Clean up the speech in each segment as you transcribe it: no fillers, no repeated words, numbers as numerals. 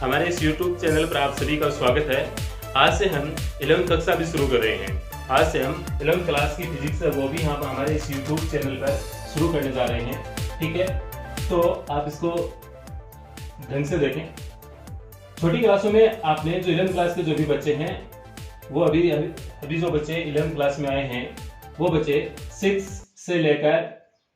हमारे इस YouTube channel पर आप सभी का स्वागत है। आज से हम 11वीं कक्षा भी शुरू कर रहे हैं। आज से हम 11वीं क्लास की फिजिक्स है वो भी हम हमारे इस YouTube चैनल पर शुरू करने जा रहे हैं। ठीक है, तो आप इसको ढंग से देखें। छोटी क्लासों में आपने जो 11वीं क्लास के जो भी बच्चे हैं वो अभी जो बच्चे 11वीं क्लास में आए हैं वो बच्चे 6 से लेकर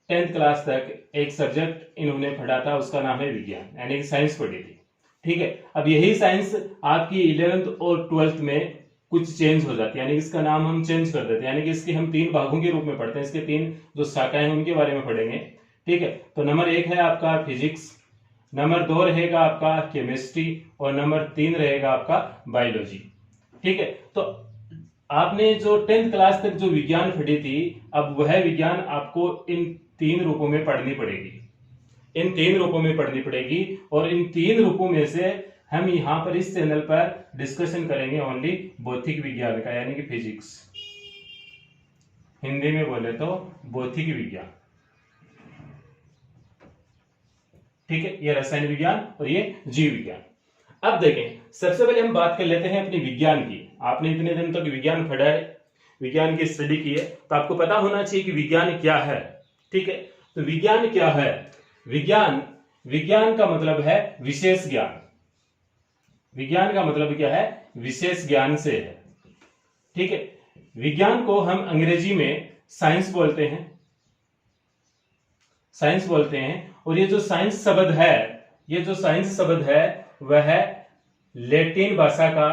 10th क्लास तक एक सब्जेक्ट इन्होंने पढ़ा था, उसका नाम है विज्ञान, यानी कि साइंस पढ़ी थी। ठीक है, अब यही साइंस आपकी 11th और 12th में कुछ चेंज हो जाती है, यानी इसका नाम हम चेंज कर देते हैं, यानी कि इसके हम 3 भागों के रूप में पढ़ते हैं। इसके 3 जो शाखाएं हैं उनके बारे में पढ़ेंगे। ठीक है, तो नंबर 1 है आपका फिजिक्स, नंबर 2 रहेगा आपका केमिस्ट्री और नंबर 3 रहेगा आपका बायोलॉजी। ठीक है, तो आपने जो 10th क्लास तक जो विज्ञान पढ़ी थी, अब वह विज्ञान आपको इन 3 रूपों में पढ़नी पड़ेगी। इन 3 रूपों में पढ़नी पड़ेगी और इन 3 रूपों में से हम यहां पर इस चैनल पर डिस्कशन करेंगे ओनली भौतिक विज्ञान का, यानी कि फिजिक्स, हिंदी में बोले तो भौतिक विज्ञान। ठीक है, ये रसायन विज्ञान और ये जीव विज्ञान। अब देखें, सबसे पहले हम बात कर लेते हैं अपने विज्ञान की। आपने इतने दिन तक विज्ञान पढ़ा है, विज्ञान की स्टडी की है, तो आपको पता होना चाहिए कि विज्ञान क्या है। ठीक है, तो विज्ञान क्या है? विज्ञान का मतलब है विशेष ज्ञान। विज्ञान का मतलब क्या है? विशेष ज्ञान से है। ठीक है, विज्ञान को हम अंग्रेजी में साइंस बोलते हैं, साइंस बोलते हैं। और ये जो साइंस शब्द है, ये जो साइंस शब्द है वह लैटिन भाषा का,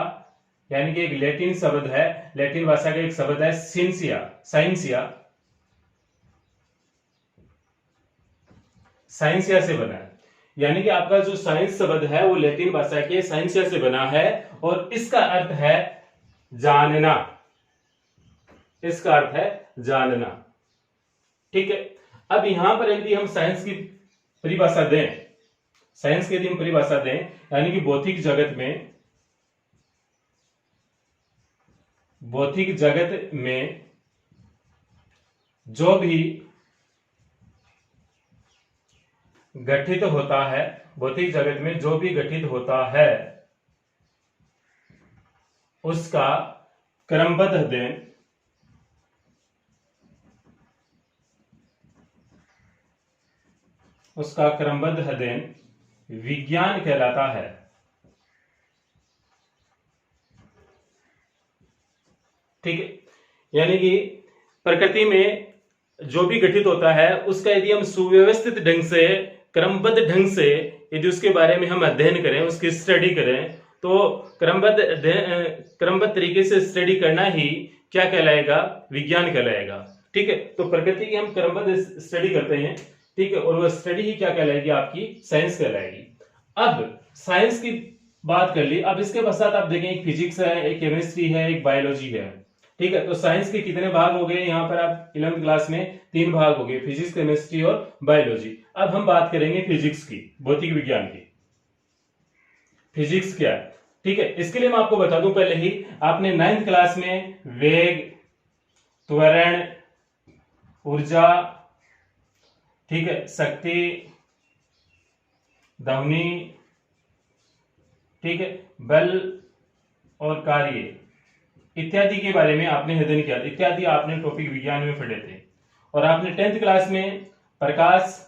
यानी कि एक लैटिन शब्द है, लैटिन भाषा का एक शब्द है साइंसिया, साइंसिया से बना है। यानी कि आपका जो साइंस शब्द है वो लैटिन भाषा के साइंसिया से बना है और इसका अर्थ है जानना। इसका अर्थ है जानना। ठीक है, अब यहां पर यदि हम साइंस की परिभाषा दें, साइंस की यदि हम परिभाषा दें, यानी कि भौतिक जगत में जो भी गठित होता है, भौतिक जगत में जो भी गठित होता है उसका क्रमबद्ध अध्ययन विज्ञान कहलाता है। ठीक है, यानी कि प्रकृति में जो भी गठित होता है उसका यदि हम सुव्यवस्थित ढंग से, क्रमबद्ध ढंग से यदि उसके बारे में हम अध्ययन करें, उसकी स्टडी करें, तो क्रमबद्ध तरीके से स्टडी करना ही क्या कहलाएगा? विज्ञान कहलाएगा। ठीक है, तो प्रकृति की हम क्रमबद्ध स्टडी करते हैं। ठीक है, और वह स्टडी ही क्या कहलाएगी? आपकी साइंस कहलाएगी। अब साइंस की बात कर ली, अब इसके पश्चात आप देखें, एक फिजिक्स है, एक केमिस्ट्री है, एक बायोलॉजी है। ठीक है, तो साइंस के कितने भाग हो गए? यहाँ पर आप 11वीं क्लास में 3 भाग हो गए, फिजिक्स, केमिस्ट्री और बायोलॉजी। अब हम बात करेंगे फिजिक्स की, भौतिक विज्ञान की। फिजिक्स क्या है? ठीक है, इसके लिए मैं आपको बता दूं, पहले ही आपने 9th क्लास में वेग, त्वरण, ऊर्जा, ठीक है, शक्ति, ध्वनि, ठीक है, बल और कार्य इत्यादि के बारे में आपने अध्ययन किया। इत्यादि आपने टॉपिक विज्ञान में पढ़े थे। और आपने 10th क्लास में प्रकाश,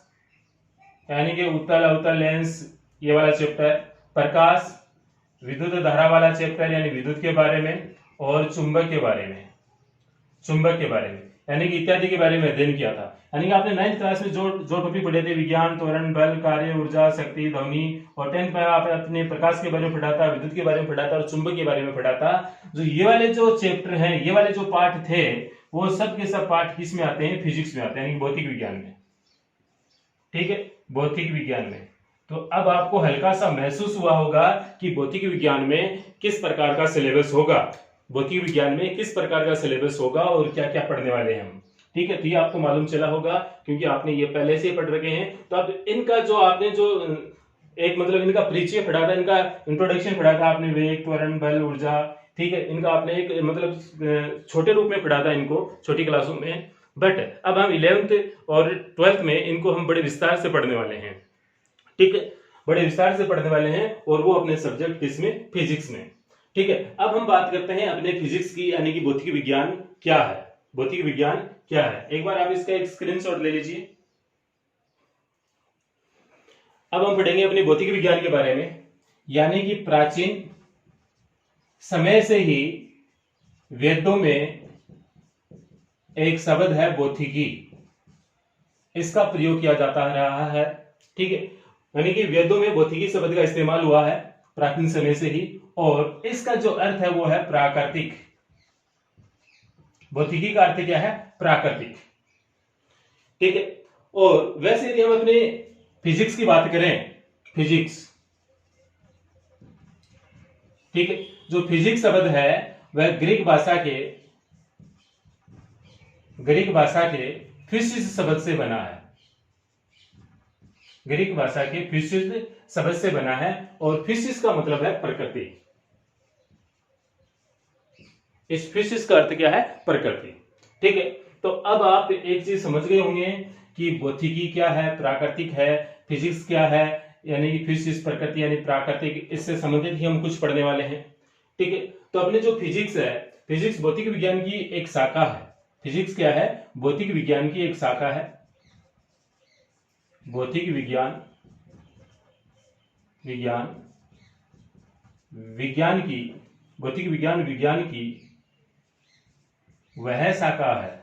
यानी कि उत्तल अवतल लेंस, ये वाला चैप्टर, प्रकाश, विद्युत धारा वाला चैप्टर यानी विद्युत के बारे में, और चुंबक के बारे में, यानी कि इत्यादि के बारे में अध्ययन किया था। यानी कि आपने 9th क्लास में जो टॉपिक पढ़े थे, विज्ञान, त्वरण, बल, कार्य, ऊर्जा, शक्ति, ध्वनि, और 10th में आपने अपने प्रकाश के बारे में पढ़ा था, विद्युत के बारे में पढ़ा था और चुंबक के बारे में पढ़ा था। जो ये वाले जो चैप्टर हैं, ये वाले जो पाठ थे, वो सब के सब पाठ किस में आते हैं? फिजिक्स में आते हैं, यानी भौतिक विज्ञान में। ठीक है, भौतिक विज्ञान में। तो अब आपको हल्का सा महसूस हुआ होगा कि भौतिक विज्ञान में किस प्रकार का सिलेबस होगा, भौतिक विज्ञान में किस प्रकार का सिलेबस होगा और क्या क्या पढ़ने वाले हैं हम। ठीक है, तो ये आपको मालूम चला होगा क्योंकि आपने ये पहले से ही पढ़ रखे हैं। तो अब इनका जो आपने जो एक मतलब इनका परिचय पढ़ा था, इनका इंट्रोडक्शन पढ़ा था आपने, वेग, त्वरण, बल, ऊर्जा, ठीक है, इनका आपने एक मतलब छोटे रूप में पढ़ा था इनको छोटी क्लासों में। बट अब हम 11th और 12th में इनको हम बड़े विस्तार से पढ़ने वाले हैं। ठीक है, बड़े विस्तार से पढ़ने वाले हैं, और वो अपने सब्जेक्ट किसमें, फिजिक्स में। ठीक है, अब हम बात करते हैं अपने फिजिक्स की, यानी कि भौतिकी विज्ञान क्या है। भौतिकी विज्ञान क्या है, एक बार आप इसका एक स्क्रीनशॉट ले लीजिए। अब हम पढ़ेंगे अपने भौतिकी विज्ञान के बारे में, यानी कि प्राचीन समय से ही वेदों में एक शब्द है भौतिकी, इसका प्रयोग किया जाता रहा है। ठीक है, यानी कि वेदों में भौतिकी शब्द का इस्तेमाल हुआ है प्राचीन समय से ही, और इसका जो अर्थ है वो है प्राकृतिक। भौतिकी का अर्थ क्या है, प्राकृतिक। ठीक है, और वैसे यदि हम अपने फिजिक्स की बात करें, फिजिक्स, ठीक है, जो फिजिक्स शब्द है वह ग्रीक भाषा के फिजिक्स शब्द से बना है। ग्रीक भाषा के फिजिक्स शब्द से बना है, और फिजिक्स का मतलब है प्रकृति। इस फिजिक्स का अर्थ क्या है, प्रकृति। ठीक है, तो अब आप एक चीज समझ गए होंगे कि भौतिकी क्या है, प्राकृतिक है, फिजिक्स क्या है, यानी कि फिजिक्स प्रकृति यानी प्राकृतिक, इससे संबंधित ही हम कुछ पढ़ने वाले हैं। ठीक है, तो अपने जो फिजिक्स है, फिजिक्स भौतिक विज्ञान की एक शाखा है। फिजिक्स क्या है, भौतिक विज्ञान की एक शाखा है। भौतिक विज्ञान भौतिक विज्ञान की वह शाखा है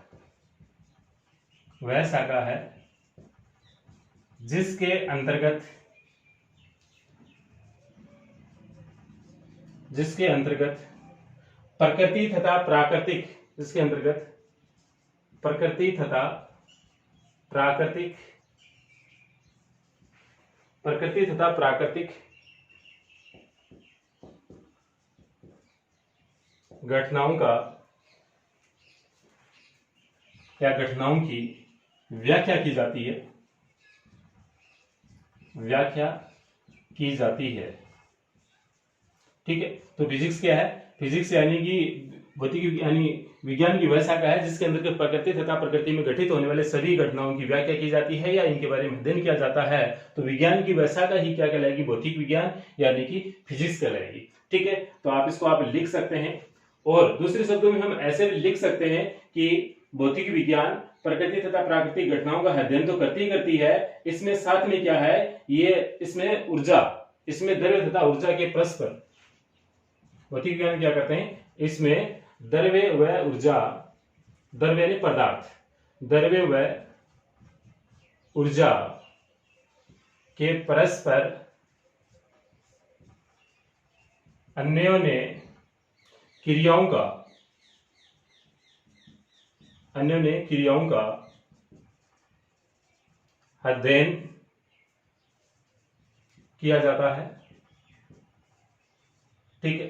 जिसके अंतर्गत प्रकृति तथा प्राकृतिक घटनाओं की व्याख्या की जाती है। ठीक है, तो फिजिक्स क्या है, फिजिक्स यानी कि भौतिक यानी विज्ञान की वह शाखा है जिसके अंदर प्रकृति तथा प्रकृति में घटित होने वाले सभी घटनाओं की व्याख्या की जाती है या इनके बारे में अध्ययन किया जाता है। तो विज्ञान की वह शाखा ही क्या कहलाएगी, भौतिक विज्ञान यानी कि फिजिक्स कहलाएगी। ठीक है, तो आप इसको आप लिख सकते हैं, और दूसरे शब्दों में हम ऐसे भी लिख सकते हैं कि भौतिक विज्ञान प्रकृति तथा प्राकृतिक घटनाओं का अध्ययन तो करती है, इसमें साथ में क्या है, ये इसमें ऊर्जा, इसमें द्रव्य तथा ऊर्जा के परस्पर, भौतिक विज्ञान क्या करते हैं, इसमें द्रव्य व ऊर्जा, द्रव्य यानी पदार्थ, द्रव्य व ऊर्जा के परस्पर अन्योन्य क्रियाओं का अध्ययन किया जाता है। ठीक है,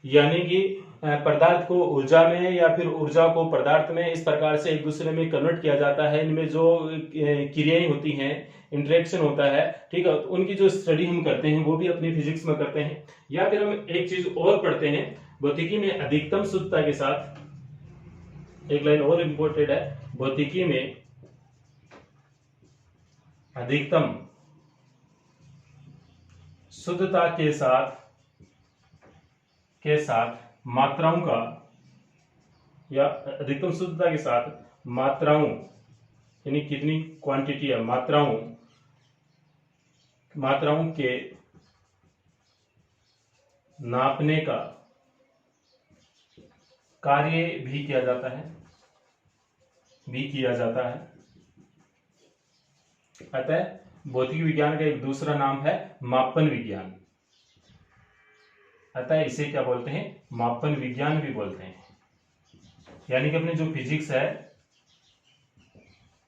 यानी कि पदार्थ को ऊर्जा में या फिर ऊर्जा को पदार्थ में इस प्रकार से एक दूसरे में कन्वर्ट किया जाता है। इनमें जो क्रियाएं होती हैं, इंटरेक्शन होता है, ठीक है, तो उनकी जो स्टडी हम करते हैं वो भी अपनी फिजिक्स में करते हैं। या फिर हम एक चीज और पढ़ते हैं, भौतिकी में अधिकतम शुद्धता के साथ, एक लाइन और इंपॉर्टेंट है, भौतिकी में अधिकतम शुद्धता के साथ मात्राओं का, या अधिकतम शुद्धता के साथ मात्राओं यानी कितनी क्वांटिटी है, मात्राओं के नापने का कार्य भी किया जाता है। अतः भौतिक विज्ञान का एक दूसरा नाम है मापन विज्ञान। अतः इसे क्या बोलते हैं, मापन विज्ञान भी बोलते हैं। यानी कि अपने जो फिजिक्स है,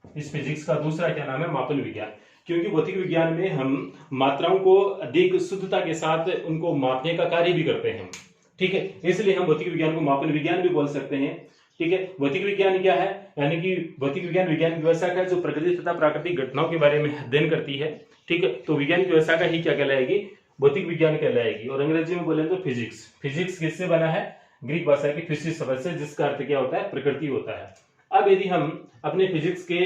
इस फिजिक्स का दूसरा क्या नाम है, मापन विज्ञान। क्योंकि भौतिक विज्ञान में हम मात्राओं को अधिक शुद्धता के साथ उनको मापने का कार्य भी करते हैं। ठीक है, इसलिए हम भौतिक विज्ञान को मापन विज्ञान भी बोल सकते हैं। ठीक है, भौतिक विज्ञान क्या है, यानी कि भौतिक विज्ञान विज्ञान की व्यवस्था है जो प्रकृति तथा प्राकृतिक घटनाओं के बारे में अध्ययन करती है। ठीक है, तो विज्ञान की व्यवस्था का ही क्या कहलाएगी, भौतिक विज्ञान कहलाएगी। और अंग्रेजी में बोले तो फिजिक्स। फिजिक्स किससे बना है, ग्रीक भाषा की फिजिक्स शब्द से, जिसका अर्थ क्या होता है, प्रकृति होता है। अब यदि हम अपने फिजिक्स के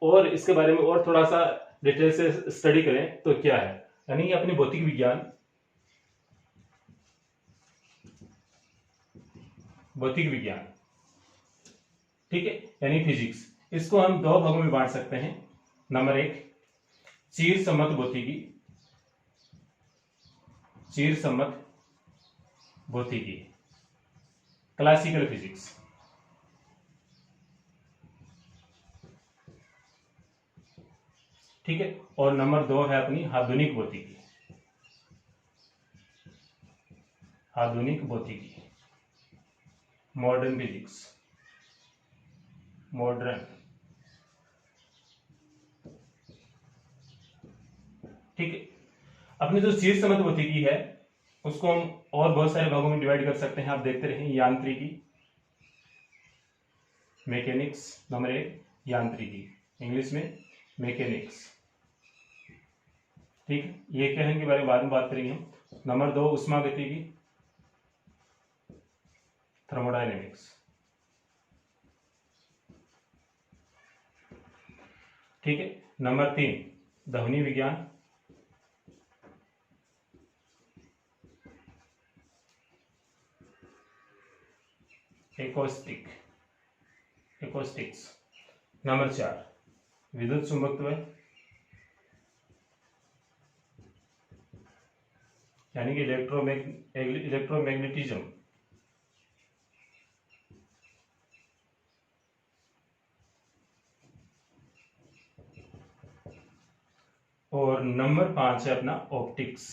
और इसके बारे में और थोड़ा सा डिटेल से स्टडी करें तो क्या है, यानी कि अपने भौतिक विज्ञान, ठीक है, यानी फिजिक्स, इसको हम दो भागों में बांट सकते हैं। नंबर एक, चीर सम्मत भौतिकी, क्लासिकल फिजिक्स, ठीक है। और नंबर दो है अपनी आधुनिक भौतिकी, मॉडर्न फिजिक्स, ठीक है। अपनी जो चीर सम्मत भौतिकी है उसको हम और बहुत सारे भागों में डिवाइड कर सकते हैं। आप देखते रहें, यांत्रिकी, मैकेनिक्स, नंबर एक यांत्रिकी, इंग्लिश में मैकेनिक्स, ठीक है। ये क्या है इनके बारे में बाद में बात करेंगे हम। नंबर दो, उष्मागतिकी, थर्मोडायनेमिक्स, ठीक है। नंबर तीन, ध्वनि विज्ञान, एकॉस्टिक्स। नंबर चार, विद्युत चुंबकत्व, यानी कि इलेक्ट्रोमैग्नेटिज्म, और नंबर पांच है अपना ऑप्टिक्स,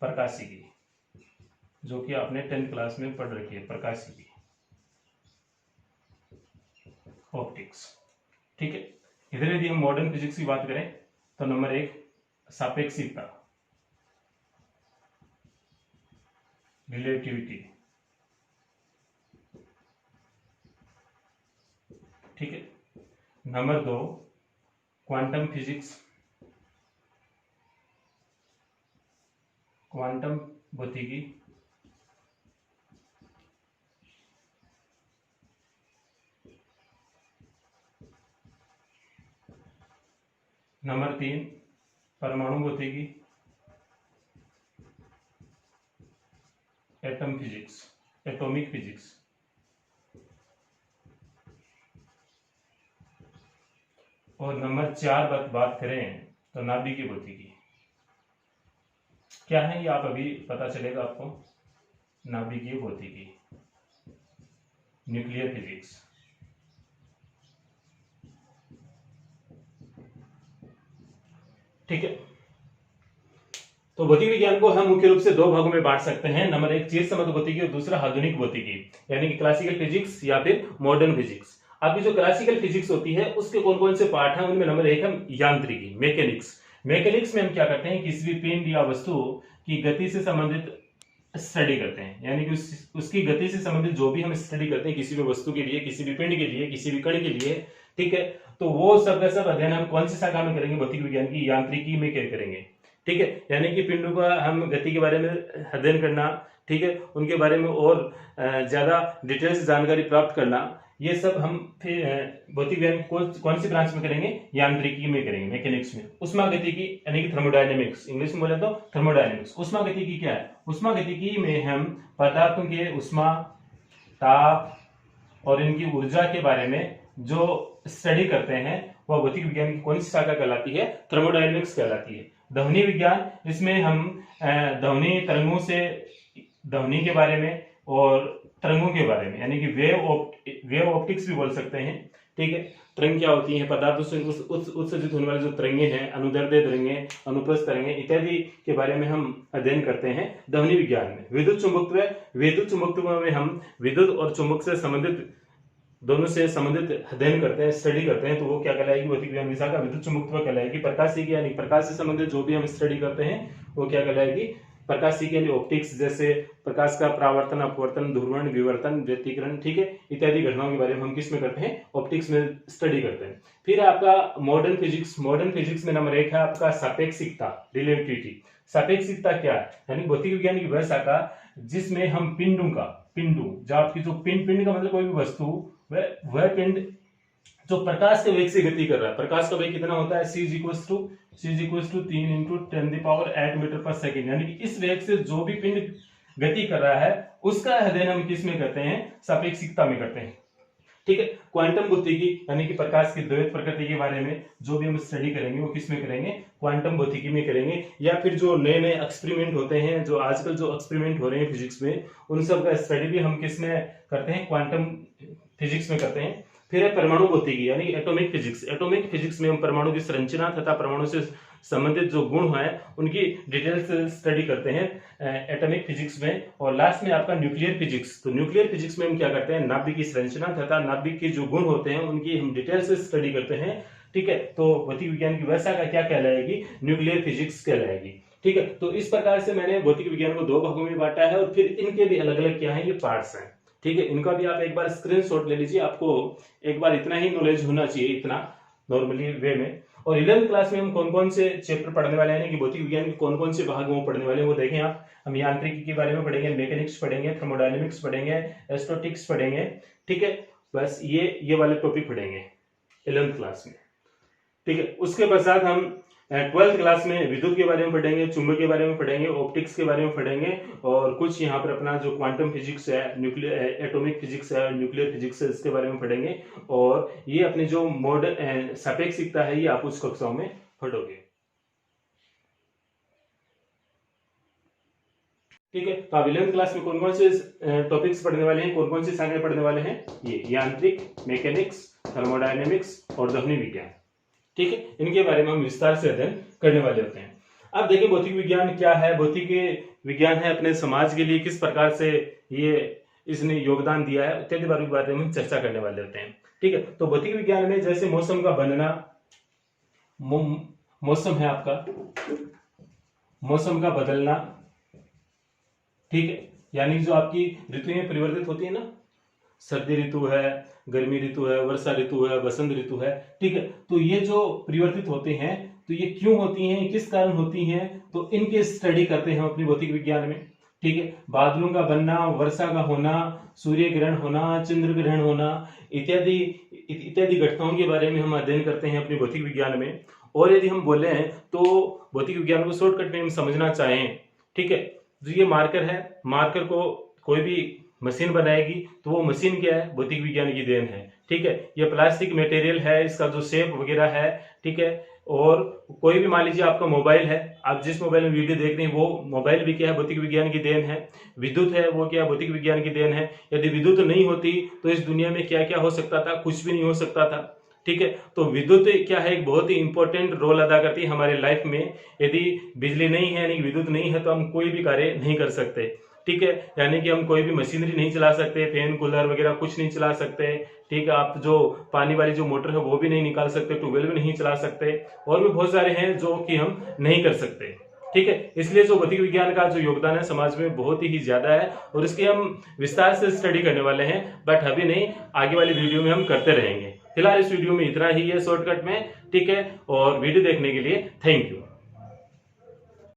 प्रकाशिकी, जो कि आपने 10th क्लास में पढ़ रखी है, प्रकाशिकी, ऑप्टिक्स, ठीक है। इधर यदि हम मॉडर्न फिजिक्स की बात करें तो नंबर एक, सापेक्षिकता, रिलेटिविटी, ठीक है। नंबर दो, क्वांटम फिजिक्स, क्वांटम भौतिकी, नंबर तीन, परमाणु भौतिकी, एटॉमिक फिजिक्स, और नंबर चार बात करें तो नाभिकीय भौतिकी। क्या है ये आप अभी पता चलेगा आपको। नाभिकीय भौतिकी, न्यूक्लियर फिजिक्स, ठीक है। तो भौतिक विज्ञान को हम मुख्य रूप से दो भागों में बांट सकते हैं। नंबर एक, चीर सम्मत भौतिकी, और दूसरा आधुनिक भौतिकी, यानी कि क्लासिकल फिजिक्स या फिर मॉडर्न फिजिक्स। आपकी जो क्लासिकल फिजिक्स होती है उसके कौन कौन से पार्ट हैं, उनमें नंबर एक है यांत्रिकी, मैकेनिक्स में हम क्या करते हैं, किसी भी पिंड या वस्तु की गति से संबंधित स्टडी करते हैं, यानी कि उसकी गति से संबंधित जो भी हम स्टडी करते हैं किसी भी वस्तु के लिए, किसी भी पिंड के लिए, किसी भी कण के लिए, ठीक है, तो वो सब का सब अध्ययन हम कौन सी शाखा में करेंगे, भौतिक विज्ञान की यांत्रिकी में करेंगे, ठीक है। यानी कि पिंडों का हम गति के बारे में अध्ययन करना, ठीक है, उनके बारे में और ज्यादा डिटेल से जानकारी प्राप्त करना, ये सब हम फिर भौतिक विज्ञान कौन सी ब्रांच में करेंगे, यांत्रिकी में करेंगे, मैकेनिक्स में। उष्मागतिकी यानी कि थर्मोडायनेमिक्स, इंग्लिश में बोले तो थर्मोडायनेमिक्स। उष्मागतिकी क्या है, उष्मागतिकी में हम पदार्थों के उष्मा, ताप और इनकी ऊर्जा के बारे में जो स्टडी करते हैं वह भौतिक विज्ञान की कौन सी शाखा कहलाती है, थर्मोडायनेमिक्स कहलाती है। ध्वनि विज्ञान, इसमें हम ध्वनि तरंगों से, ध्वनि के बारे में और तरंगों के बारे में, यानी कि वेव ऑप्टिक्स भी बोल सकते हैं, ठीक है। तरंग क्या होती है, पदार्थों से उत्सर्जित होने वाली जो तरंगे हैं, अनुदैर्ध्य तरंगे, अनुप्रस्थ तरंगे इत्यादि के बारे में हम अध्ययन करते हैं ध्वनि विज्ञान में। विद्युत चुंबकत्व में हम विद्युत और चुंबक से संबंधित, दोनों से संबंधित अध्ययन करते हैं, स्टडी करते हैं, तो वो क्या कहलाएगी, भौतिक विज्ञान की शाखा विद्युत चुंबकत्व कहलाएगी। प्रकाशिकी यानी प्रकाश से संबंधित जो भी हम स्टडी करते हैं वो क्या कहलाएगी, प्रकाशिकी यानी ऑप्टिक्स, जैसे प्रकाश का परावर्तन, अपवर्तन, ध्रुवण, विवर्तन, व्यतिकरण, ठीक है, इत्यादि घटनाओं के बारे में हम किस में करते हैं, ऑप्टिक्स में स्टडी करते हैं। फिर आपका मॉडर्न फिजिक्स में नंबर एक है आपका सापेक्षिकता, रिलेटिविटी। सापेक्षिकता क्या है, यानी भौतिक विज्ञान की वह शाखा जिसमें हम पिंडों जो आपकी जो पिंड का मतलब कोई भी वस्तु, वह पिंड जो प्रकाश के वेग से गति कर रहा है, प्रकाश का वेग कितना होता है, c = 3 × 10⁸ मीटर पर सेकेंड, यानी कि इस वेग से जो भी पिंड गति कर रहा है उसका अध्ययन हम किस में करते हैं, सापेक्षिकता में करते हैं। ठीक है, क्वांटम भौतिकी यानी कि प्रकाश की द्वैत प्रकृति के बारे में जो भी हम स्टडी करेंगे वो किस में करेंगे, क्वांटम भौतिकी में करेंगे। या फिर जो नए नए एक्सपेरिमेंट होते हैं, जो आजकल जो एक्सपेरिमेंट हो रहे हैं फिजिक्स में, उन सब का स्टडी भी हम किस में करते हैं, क्वांटम फिजिक्स में करते हैं। फिर है परमाणु भौतिकी यानी एटॉमिक फिजिक्स। एटॉमिक फिजिक्स में हम परमाणु की संरचना तथा परमाणु से संबंधित जो गुण है उनकी डिटेल से स्टडी करते हैं एटॉमिक फिजिक्स में। और लास्ट में आपका न्यूक्लियर फिजिक्स। तो न्यूक्लियर फिजिक्स में हम क्या करते हैं, नाभिक की संरचना तथा नाभिक के जो गुण होते हैं उनकी हम डिटेल से स्टडी करते हैं। ठीक है, तो भौतिक विज्ञान की वह शाखा क्या कहलाएगी, न्यूक्लियर फिजिक्स कहलाएगी। ठीक है, तो इस प्रकार से मैंने भौतिक विज्ञान को 2 भागों में बांटा है और फिर इनके भी अलग अलग क्या है, ये पार्ट्स हैं। ठीक है, इनका भी आप एक बार स्क्रीनशॉट ले लीजिए, आपको एक बार इतना ही नॉलेज होना चाहिए, इतना नॉर्मली वे में। और 11th क्लास में हम कौन कौन से चैप्टर पढ़ने वाले हैं कि भौतिक विज्ञान के कौन कौन से भाग वो पढ़ने वाले हैं वो देखें आप। हम यांत्रिकी के बारे में पढ़ेंगे, मैकेनिक्स पढ़ेंगे, थर्मोडायनेमिक्स पढ़ेंगे, एस्ट्रोटिक्स पढ़ेंगे। ठीक है, बस ये वाले टॉपिक पढ़ेंगे 11th क्लास में। ठीक है, उसके पश्चात हम 12th क्लास में विद्युत के बारे में पढ़ेंगे, चुंबक के बारे में पढ़ेंगे, ऑप्टिक्स के बारे में पढ़ेंगे और कुछ यहाँ पर अपना जो क्वांटम फिजिक्स है, न्यूक्लियर एटॉमिक फिजिक्स है, न्यूक्लियर फिजिक्स है, इसके बारे में पढ़ेंगे। और ये अपने जो मॉडर्न सापेक्षिकता है ये आप उस कक्षाओं में पढ़ोगे। ठीक है, तो आप 11th क्लास में कौन कौन से टॉपिक्स पढ़ने वाले हैं, कौन कौन सी शाखाएं पढ़ने वाले हैं, ये यांत्रिक, मैकेनिक्स, थर्मोडायनेमिक्स और ध्वनि विज्ञान। ठीक है, इनके बारे में हम विस्तार से अध्ययन करने वाले होते हैं। अब देखिए भौतिक विज्ञान क्या है। भौतिक विज्ञान है अपने समाज के लिए किस प्रकार से ये इसने योगदान दिया है इत्यादि बारे में हम चर्चा करने वाले होते हैं। ठीक है, तो भौतिक विज्ञान में जैसे मौसम का बनना, मौसम है आपका, मौसम का बदलना, ठीक है, यानी जो आपकी ऋतुएं परिवर्तित होती है ना, सर्दी ऋतु है, गर्मी ऋतु है, वर्षा ऋतु है, बसंत ऋतु है। ठीक है, तो ये जो परिवर्तित होते हैं तो ये क्यों होती हैं, किस कारण होती हैं, तो इनके स्टडी करते हैं अपनी भौतिक विज्ञान में। ठीक है, बादलों का बनना, वर्षा का होना, सूर्य ग्रहण होना, चंद्र ग्रहण होना इत्यादि घटनाओं के बारे में हम अध्ययन करते हैं अपने भौतिक विज्ञान में। और यदि हम बोले हैं तो भौतिक विज्ञान को शॉर्टकट में हम समझना चाहें, ठीक है, जो ये मार्कर है, मार्कर को कोई भी मशीन बनाएगी तो वो मशीन क्या है, भौतिक विज्ञान की देन है। ठीक है, ये प्लास्टिक मटेरियल है, इसका जो शेप वगैरह है। ठीक है, और कोई भी मान लीजिए आपका मोबाइल है, आप जिस मोबाइल में वीडियो देख रहे हैं वो मोबाइल भी क्या है, भौतिक विज्ञान की देन है। विद्युत है वो क्या, भौतिक विज्ञान की देन है। यदि विद्युत नहीं होती तो इस दुनिया में क्या क्या हो सकता था, कुछ भी नहीं हो सकता था। ठीक है, तो विद्युत क्या है, एक बहुत ही इंपॉर्टेंट रोल अदा करती है हमारे लाइफ में। यदि बिजली नहीं है यानी विद्युत नहीं है तो हम कोई भी कार्य नहीं कर सकते। ठीक है, यानी कि हम कोई भी मशीनरी नहीं चला सकते, फैन कूलर वगैरह कुछ नहीं चला सकते। ठीक है, आप जो पानी वाली जो मोटर है वो भी नहीं निकाल सकते, ट्यूबवेल भी नहीं चला सकते, और भी बहुत सारे हैं जो कि हम नहीं कर सकते। ठीक है, इसलिए जो भौतिक विज्ञान का जो योगदान है समाज में बहुत ही ज्यादा है और इसके हम विस्तार से स्टडी करने वाले हैं, बट अभी नहीं, आगे वाली वीडियो में हम करते रहेंगे। फिलहाल इस वीडियो में इतना ही है शॉर्टकट में। ठीक है, और वीडियो देखने के लिए थैंक यू।